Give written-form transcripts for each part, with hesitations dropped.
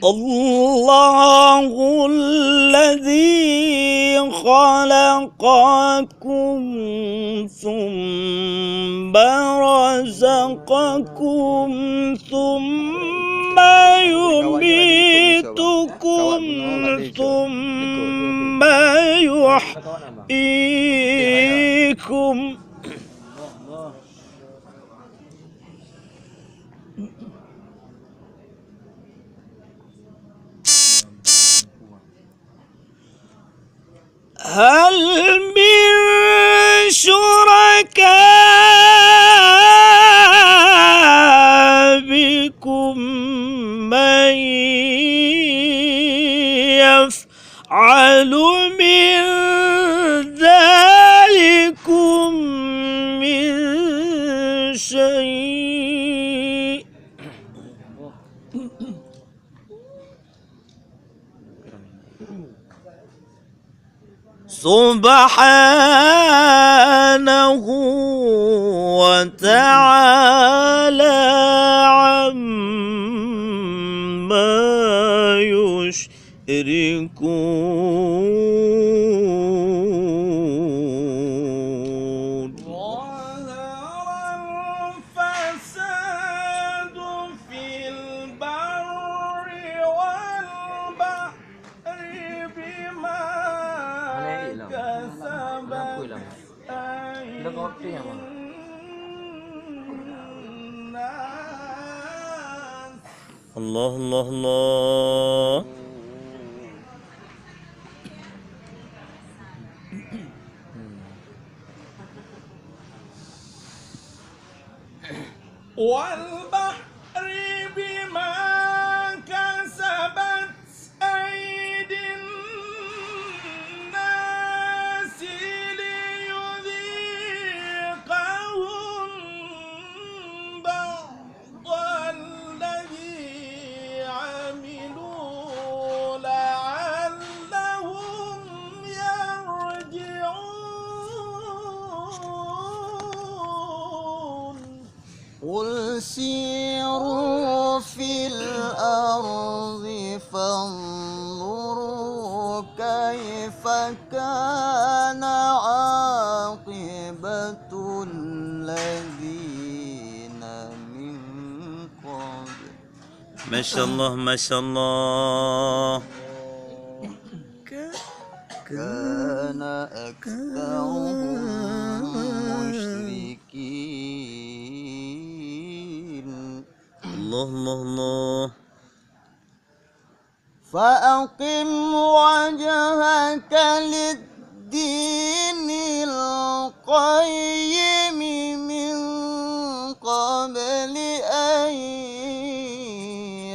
الله الذي خلقكم ثم رزقكم ثم يميتكم ثم يحييكم. هل من شركائكم من يفعل من ذلكم من شيء؟ سبحانه وتعالى عما يشركون. ظهر الفساد في البر والبحر بما الله الله الله. والبحر بما كسبت أيدي الناس ليذيقهم بعض الذي عملوا لعلهم يرجعون. قل سيروا في الأرض فانظروا كيف كان عاقبة الذين من قبل. ما شاء الله ما شاء الله. كان أكثرهم مشركين. الله الله الله. فأقم وجهك للدين القيم من قبل أن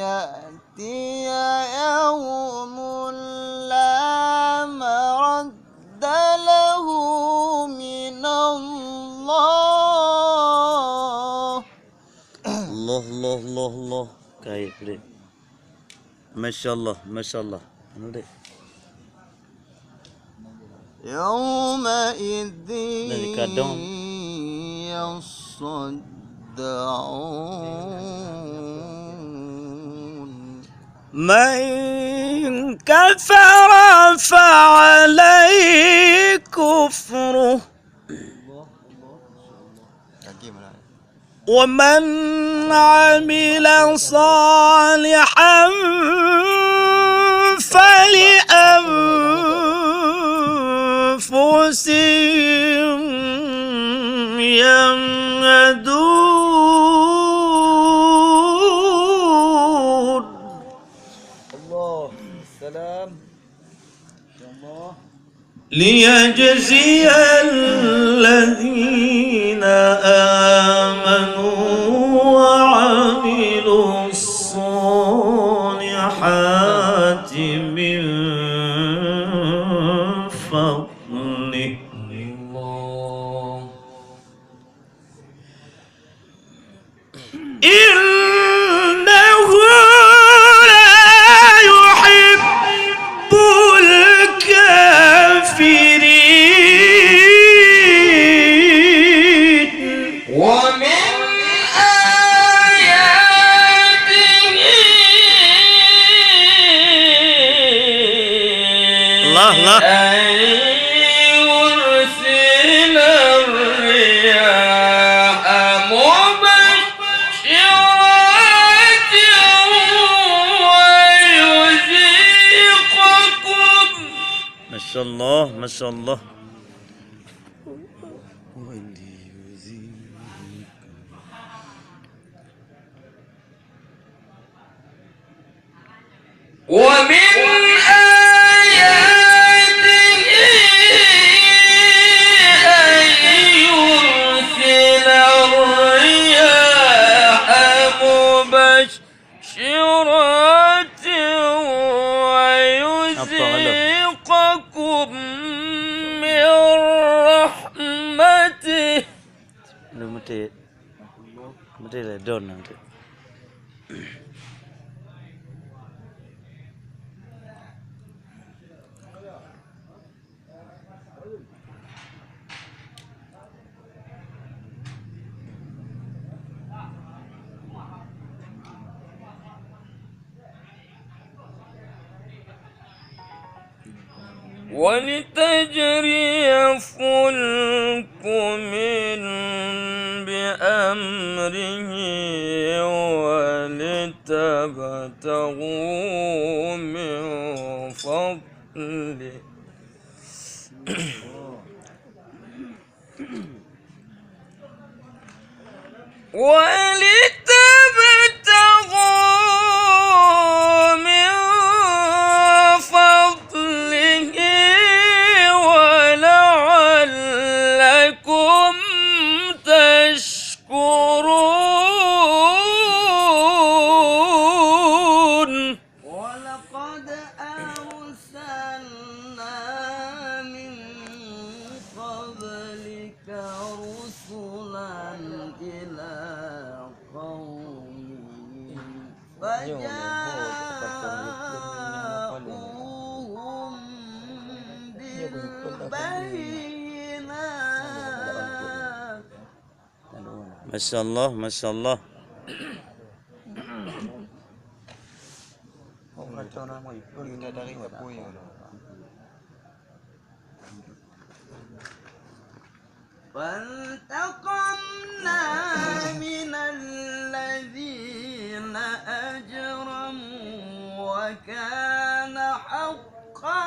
يأتي يوم لا مرد له من الله. الله الله الله الله. كيف دي؟ ما شاء الله ما شاء الله. يومئذ يصدعون. من كفر فعليه كفره ومن عمل صالحا فلأنفسهم يمهدون. الله السلام. ليجزي الذين آمنوا وعملوا الصالحات من فضله. إنه لا يحب الكافرين. الله يرسل الرياح مبشرات ويذيقكم ما شاء الله ما شاء الله. ومن آياته أن يرسل الرياح مبشرات ويذيقكم من رحمته. Mesti lah down nanti. ولتجري فلك من بأمره ولتبتغوا من فضله ولتبتغوا من فضله ولعلكم تشكرون. ولقد أرسلنا من قبلك رسلا إلى قومهم فجاءوهم بالبينات. ما شاء الله ما شاء الله. فانتقمنا من الذين أجرموا وكان حقا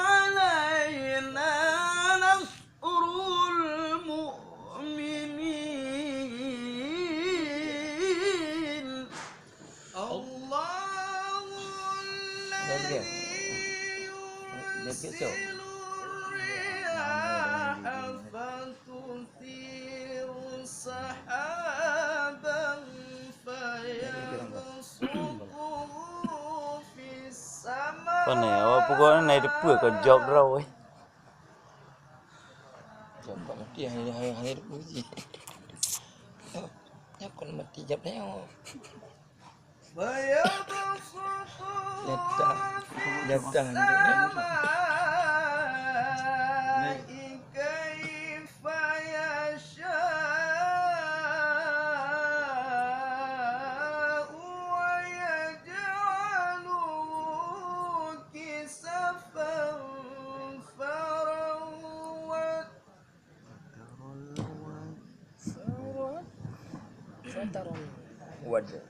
علينا نصر المؤمنين. الله الذي يرسل الرياح فتثير سحابا فيبسطه في السماء. Con này pokoknya này được bữa còn dọc rồi. Jom kau mati hari puji. Ya kau mati jap ni. Jatah كيف يشاء ويجعله كسفا wadah.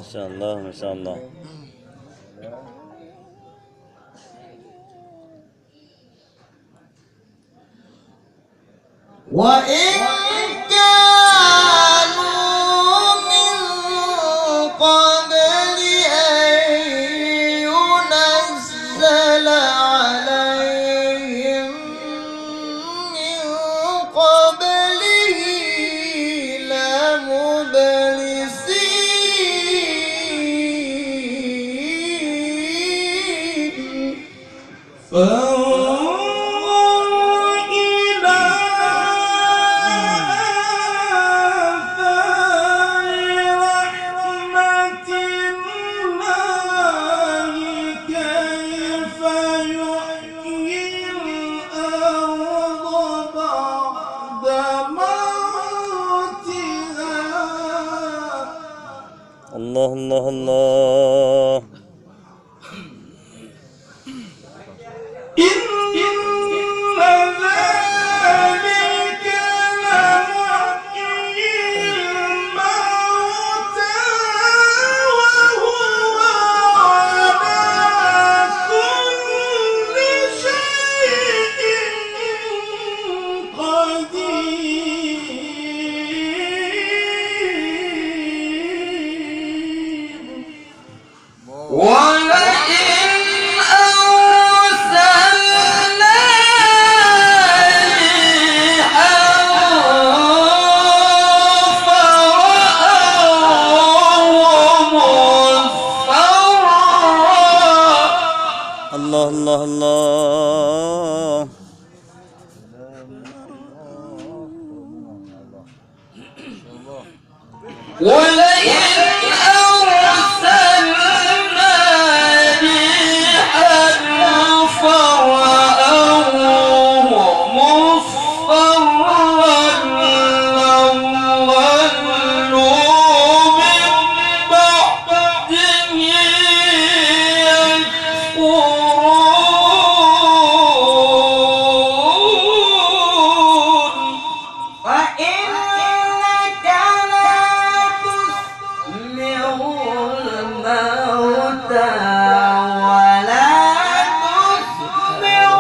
Masyaallah, masyaallah. Wa in kanu min qabli an yunazzala فانظر إلى آثار رحمة الله كيف يحيي الأرض بعد موتها. الله الله الله. إن ذلك لمحيي الموتى وهو على كل شيء قدير. ولئن أرسلنا ريحا فرأوه مصفرا. الله الله الله. ولئن أرسلنا ريحا فرأوه مصفرا لظلوا من بعده يكفرون. فإنك لا تسمع الموتى ولا تسمع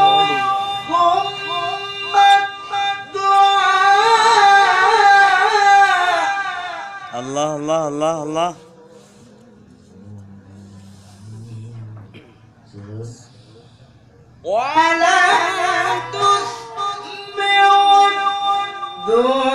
الصم الدعاء. الله الله الله الله. ولا تسمع الدعاء